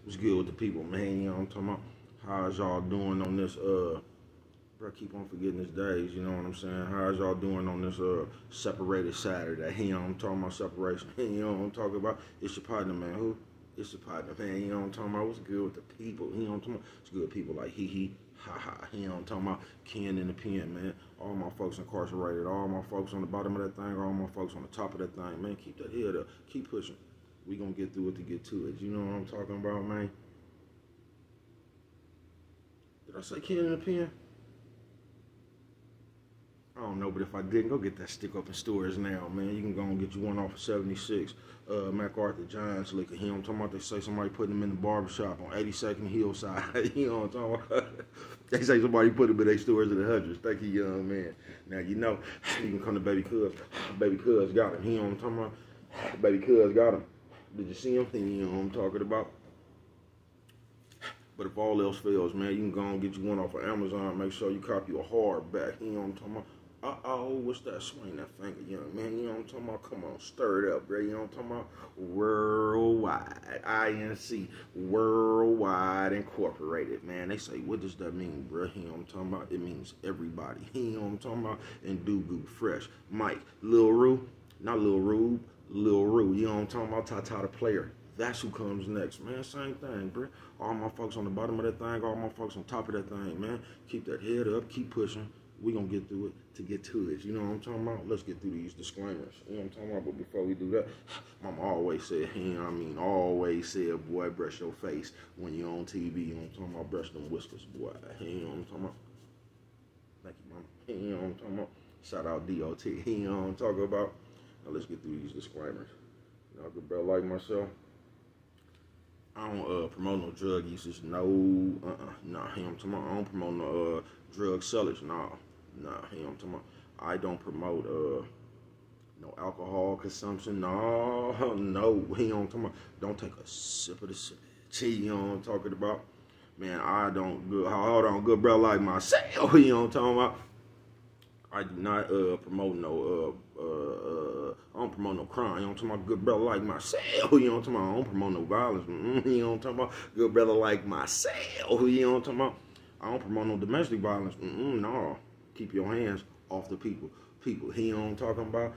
What's good with the people, man? You know what I'm talking about? How's y'all doing on this, bro, I keep on forgetting these days, you know what I'm saying? How's y'all doing on this, separated Saturday? You know what I'm talking about, separation. You know what I'm talking about? It's your partner, man. Who? It's your partner, man. You know what I'm talking about? What's good with the people? You know what I'm talking about? It's good people like hee, ha ha. You know what I'm talking about? Ken in the pen, man. All my folks incarcerated. All my folks on the bottom of that thing. All my folks on the top of that thing, man. Keep that head up. Keep pushing. We gonna get through it to get to it. You know what I'm talking about, man? Did I say Ken in the pen? I don't know, but if I didn't, go get that stick up in stores now, man. You can go and get you one off of 76. MacArthur Giants liquor. You know what I'm talking about? They say somebody put them in the barbershop on 82nd Hillside. You know what I'm talking about? They say somebody put them in their stores in the hundreds. Thank you, young man. Now, you know, you can come to Baby Cuz. Baby Cuz got him. You know what I'm talking about? Baby Cuz got him. Did you see him? You know what I'm talking about? But if all else fails, man, you can go and get you one off of Amazon. Make sure you copy a hardback. You know what I'm talking about? What's that? Swing that finger, young man. You know what I'm talking about? Come on, stir it up, bro. You know what I'm talking about? Worldwide. INC. Worldwide Incorporated, man. They say, what does that mean, bro? You know what I'm talking about? It means everybody. You know what I'm talking about? And Dugu Fresh. Mike. Lil Rue. Not Lil Rube. Lil Rue. You know what I'm talking about? Tata the player. That's who comes next, man. Same thing, bro. All my folks on the bottom of that thing, all my folks on top of that thing, man. Keep that head up, keep pushing. We gonna get through it to get to it. You know what I'm talking about? Let's get through these disclaimers. You know what I'm talking about? But before we do that, Mama always said, you know what I mean, always said, boy, brush your face when you're on TV. You know what I'm talking about? Brush them whiskers, boy. You know what I'm talking about? Thank you, Mama. You know what I'm talking about? Shout out DOT. You know what I'm talking about? Now let's get through these disclaimers. You know, good bro like myself. I don't promote no drug usage. No, nah, you know what I'm talking about? I don't promote no drug sellers. Nah, you know what I'm talking about? I don't promote no alcohol consumption. No, you know what I'm talking about? Don't take a sip of the shit. You know what I'm talking about? Man, I don't hold on, good bro like myself. You know what I'm talking about? I do not promote no I don't promote no crime. You know what I'm talking about? Good brother like myself. You know what I'm talking about? I don't promote no violence. You know what I'm talking about? Good brother like myself. You know what I'm talking about? I don't promote no domestic violence. No. Keep your hands off the people. You know what I'm talking about?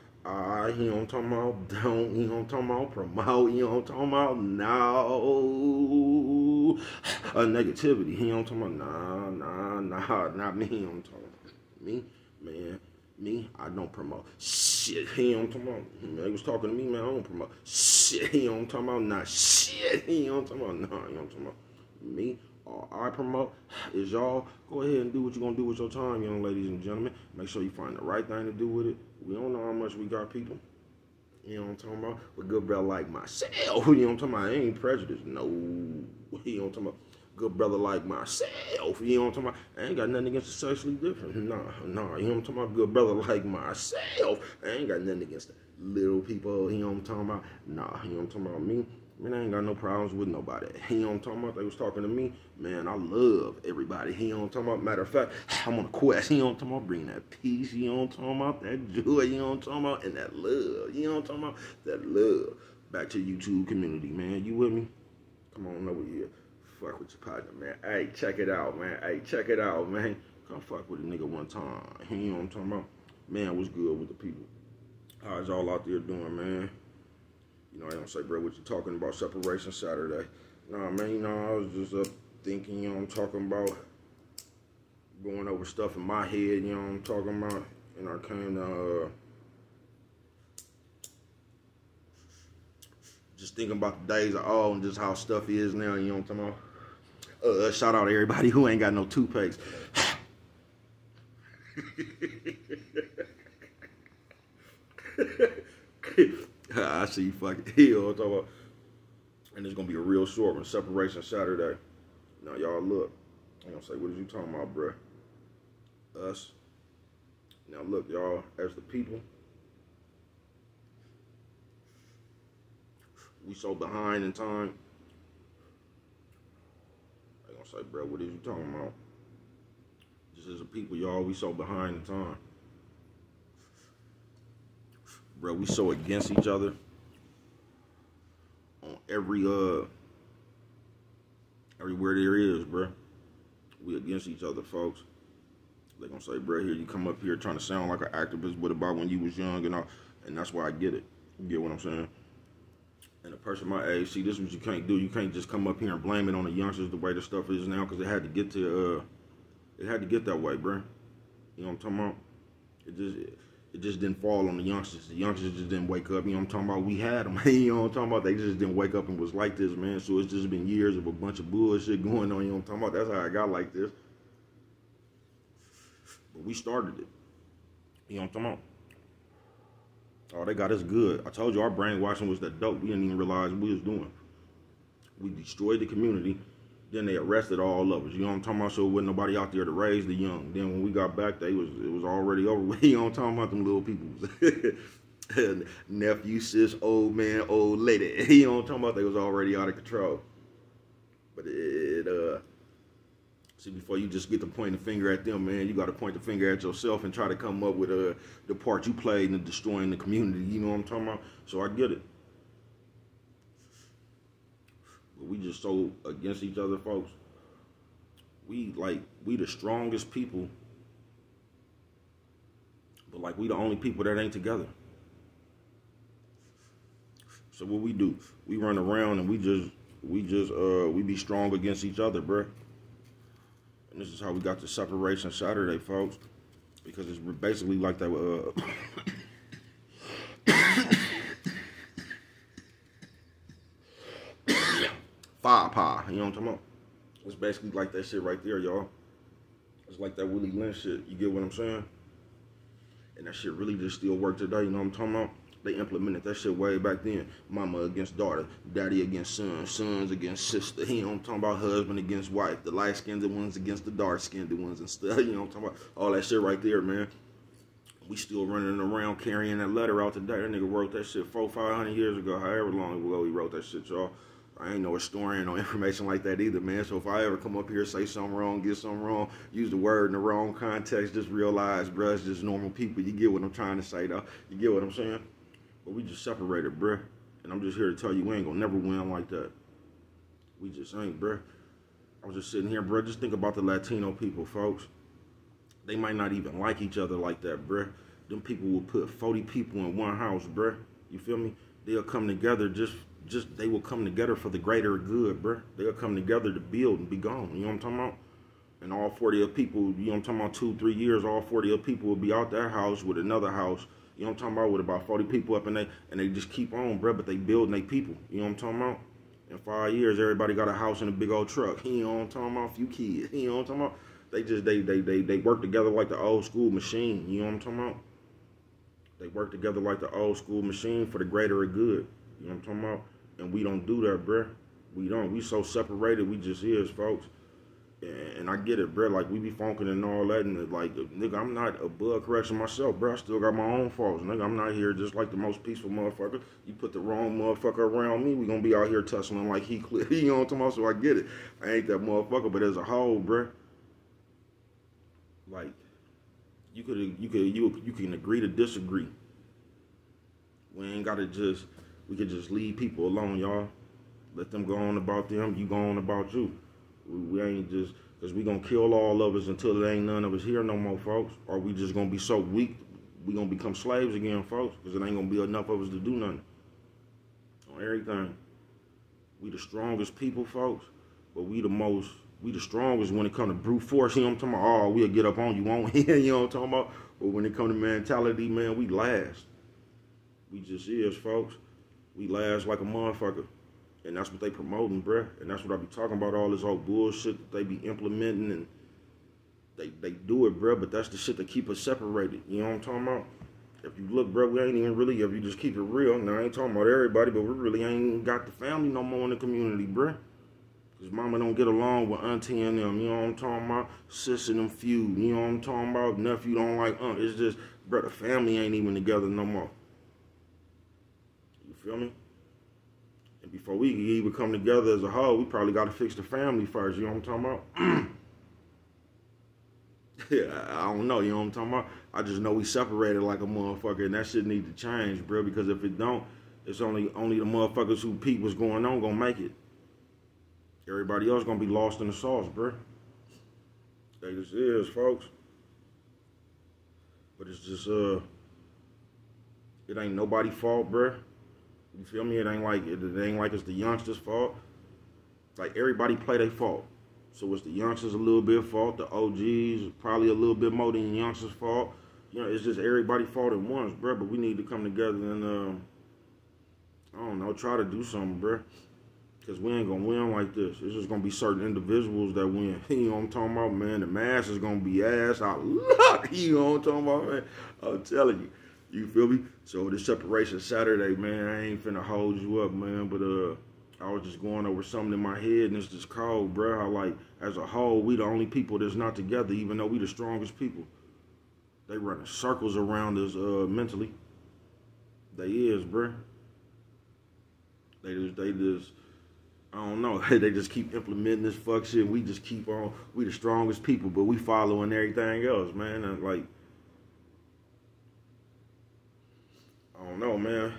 You know what I'm talking about? Don't, you know what I'm talking about? Promote, you know what I'm talking about? No. Negativity. You know what I'm talking about? Nah, not me. You know what I'm talking about? Me? Man, me, I don't promote shit. You know what I'm talking about? They was talking to me, man, I don't promote shit. You know what I'm talking about? Nah, shit. You know what I'm talking about? Nah, you know what I'm talking about? Me, all I promote is y'all go ahead and do what you're going to do with your time, young ladies and gentlemen. Make sure you find the right thing to do with it. We don't know how much we got people. You know what I'm talking about? But good brother like myself. You know what I'm talking about? I ain't prejudiced. No. You know what I'm talking about? Good brother like myself. You know what I'm talking about? I ain't got nothing against the sexually different. Nah. You know what I'm talking about? Good brother like myself. I ain't got nothing against the little people. You know what I'm talking about? Nah. You know what I'm talking about? Me? Man, I ain't got no problems with nobody. You know what I'm talking about? They was talking to me. Man, I love everybody. You know what I'm talking about? Matter of fact, I'm on a quest. You know what I'm talking about? Bring that peace. You know what I'm talking about? That joy. You know what I'm talking about? And that love. You know what I'm talking about? That love. Back to YouTube community, man. You with me? Come on over here. Fuck with your partner, man. Hey, check it out, man. Hey, check it out, man. Come fuck with a nigga one time. You know what I'm talking about? Man, what's good with the people? How's y'all out there doing, man? You know, I don't say, bro, what you talking about? Separation Saturday. Nah, man, you know, I was just up thinking, you know, I'm talking about going over stuff in my head, you know what I'm talking about? And I came to, just thinking about the days of old and just how stuff is now, you know what I'm talking about? Shout out to everybody who ain't got no toothpaste. I see you fucking hell. I'm talking about. And it's gonna be a real short one. Separation Saturday. Now y'all look. I'm gonna say, what is you talking about, bruh? Us. Now look, y'all, as the people, we so behind in time. I'm gonna say, bro, what is you talking about? Just as a people, y'all, we so behind in time. Bro, we so against each other on every Everywhere there is, bro. We against each other, folks. They gonna say, bro, here you come up here trying to sound like an activist, what about when you was young and all? And that's why I get it. You get what I'm saying? And a person my age, see, this is what you can't do. You can't just come up here and blame it on the youngsters the way the stuff is now, because it had to get that way, bro. You know what I'm talking about? It just didn't fall on the youngsters. The youngsters just didn't wake up. You know what I'm talking about? We had them. You know what I'm talking about? They just didn't wake up and was like this, man. So it's just been years of a bunch of bullshit going on. You know what I'm talking about? That's how I got like this. But we started it. You know what I'm talking about? Oh, they got us good. I told you our brainwashing was that dope. We didn't even realize what we was doing. We destroyed the community. Then they arrested all of us. You know what I'm talking about? So there wasn't nobody out there to raise the young. Then when we got back, it was already over with. You know what I'm talking about? Them little people. Nephew, sis, old man, old lady. You know what I'm talking about? They was already out of control. But see, before you just get to point the finger at them, man, you got to point the finger at yourself and try to come up with the part you played in destroying the community. You know what I'm talking about? So I get it. But we just so against each other, folks. We the strongest people, but like we the only people that ain't together. So what we do? We run around and we be strong against each other, bruh. And this is how we got the Separation Saturday, folks. Because it's basically like that. Fire pie, you know what I'm talking about? It's basically like that shit right there, y'all. It's like that Willie Lynch shit. You get what I'm saying? And that shit really just still work today, you know what I'm talking about? They implemented that shit way back then. Mama against daughter, daddy against son, sons against sister. You know what I'm talking about? Husband against wife, the light-skinned ones against the dark-skinned ones and stuff. You know what I'm talking about? All that shit right there, man. We still running around carrying that letter out today. That nigga wrote that shit 400-500 years ago, however long ago he wrote that shit, y'all. I ain't no historian or information like that either, man. So if I ever come up here, say something wrong, get something wrong, use the word in the wrong context, just realize, bruh, it's just normal people. You get what I'm trying to say, though. You get what I'm saying? But we just separated, bruh. And I'm just here to tell you, we ain't gonna never win like that. We just ain't, bruh. I was just sitting here, bruh. Just think about the Latino people, folks. They might not even like each other like that, bruh. Them people will put 40 people in one house, bruh. You feel me? They'll come together they will come together for the greater good, bruh. They'll come together to build and be gone. You know what I'm talking about? And all 40 of people, you know what I'm talking about, 2-3 years, all 40 of people will be out that house with another house. You know what I'm talking about? With about 40 people up and they just keep on, bruh, but they building they people. You know what I'm talking about? In 5 years, everybody got a house and a big old truck. You know what I'm talking about? A few kids. You know what I'm talking about? They work together like the old school machine. You know what I'm talking about? They work together like the old school machine for the greater good. You know what I'm talking about? And we don't do that, bruh. We don't. We so separated, we just is, folks. And I get it, bruh. Like, we be funking and all that. And, like, nigga, I'm not above correction myself, bruh. I still got my own faults. Nigga, I'm not here just like the most peaceful motherfucker. You put the wrong motherfucker around me, we gonna be out here tussling like Heathcliff. You know what I'm talking about? So I get it. I ain't that motherfucker, but as a whole, bruh, like, you can agree to disagree. We ain't gotta we could just leave people alone, y'all. Let them go on about them, you go on about you. We ain't just, because we gonna kill all of us until there ain't none of us here no more, folks. Or we just gonna be so weak, we gonna become slaves again, folks, because it ain't gonna be enough of us to do nothing. On everything. We the strongest people, folks, but we the strongest when it come to brute force. You know what I'm talking about? Oh, we'll get up on you, won't we? You know what I'm talking about? But when it come to mentality, man, we last. We just is, folks. We last like a motherfucker. And that's what they promoting, bruh. And that's what I be talking about, all this old bullshit that they be implementing. And they do it, bruh, but that's the shit that keep us separated. You know what I'm talking about? If you look, bruh, we ain't even really, if you just keep it real, now I ain't talking about everybody, but we really ain't got the family no more in the community, bruh. Because mama don't get along with auntie and them, you know what I'm talking about? Sis and them feud, you know what I'm talking about? Nephew don't like aunt. It's just, bruh, the family ain't even together no more. You feel me? And before we can even come together as a whole, we probably got to fix the family first. You know what I'm talking about? Yeah, I don't know. You know what I'm talking about? I just know we separated like a motherfucker, and that shit need to change, bro. Because if it don't, it's only the motherfuckers who peep what's going on gonna make it. Everybody else gonna be lost in the sauce, bruh. They just is, folks. But it's just it ain't nobody's fault, bruh. You feel me? It ain't like it's the youngsters' fault. Like everybody play their fault. So it's the youngsters a little bit fault, the OGs probably a little bit more than the youngsters' fault. You know, it's just everybody's fault at once, bruh. But we need to come together and I don't know, try to do something, bruh. Because we ain't going to win like this. It's just going to be certain individuals that win. You know what I'm talking about, man? The mass is going to be ass out of luck. You know what I'm talking about, man? I'm telling you. You feel me? So this separation Saturday, man, I ain't finna hold you up, man. But I was just going over something in my head, and it's just cold, bro. How, like, as a whole, we the only people that's not together, even though we the strongest people. They running circles around us mentally. They is, bro. They just, I don't know. They just keep implementing this fuck shit. We just keep on. We the strongest people, but we following everything else, man. And like, I don't know, man.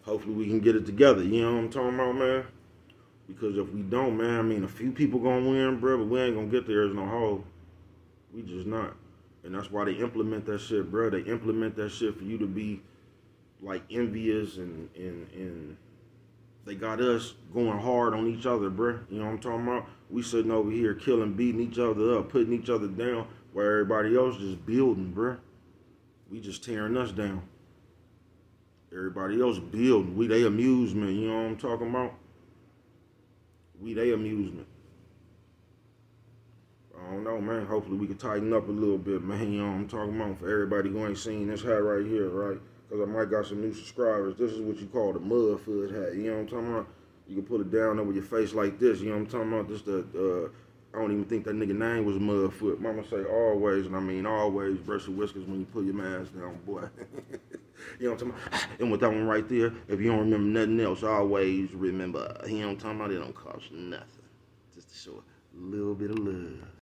Hopefully we can get it together. You know what I'm talking about, man? Because if we don't, man, I mean, a few people gonna win, bro, but we ain't gonna get there as no whole. We just not. And that's why they implement that shit, bro. They implement that shit for you to be like envious and they got us going hard on each other, bruh. You know what I'm talking about? We sitting over here killing, beating each other up, putting each other down, while everybody else just building, bruh. We just tearing us down. Everybody else building. We they amusement, you know what I'm talking about? We they amusement. I don't know, man. Hopefully we can tighten up a little bit, man. You know what I'm talking about? For everybody who ain't seen this hat right here, right? Because I might got some new subscribers. This is what you call the Mudfoot hat. You know what I'm talking about? You can put it down over your face like this. You know what I'm talking about? This I don't even think that nigga name was Mudfoot. Mama say always, and I mean always brush your whiskers when you pull your mask down, boy. You know what I'm talking about? And with that one right there, if you don't remember nothing else, always remember, you know what I'm talking about? It don't cost nothing. Just to show a little bit of love.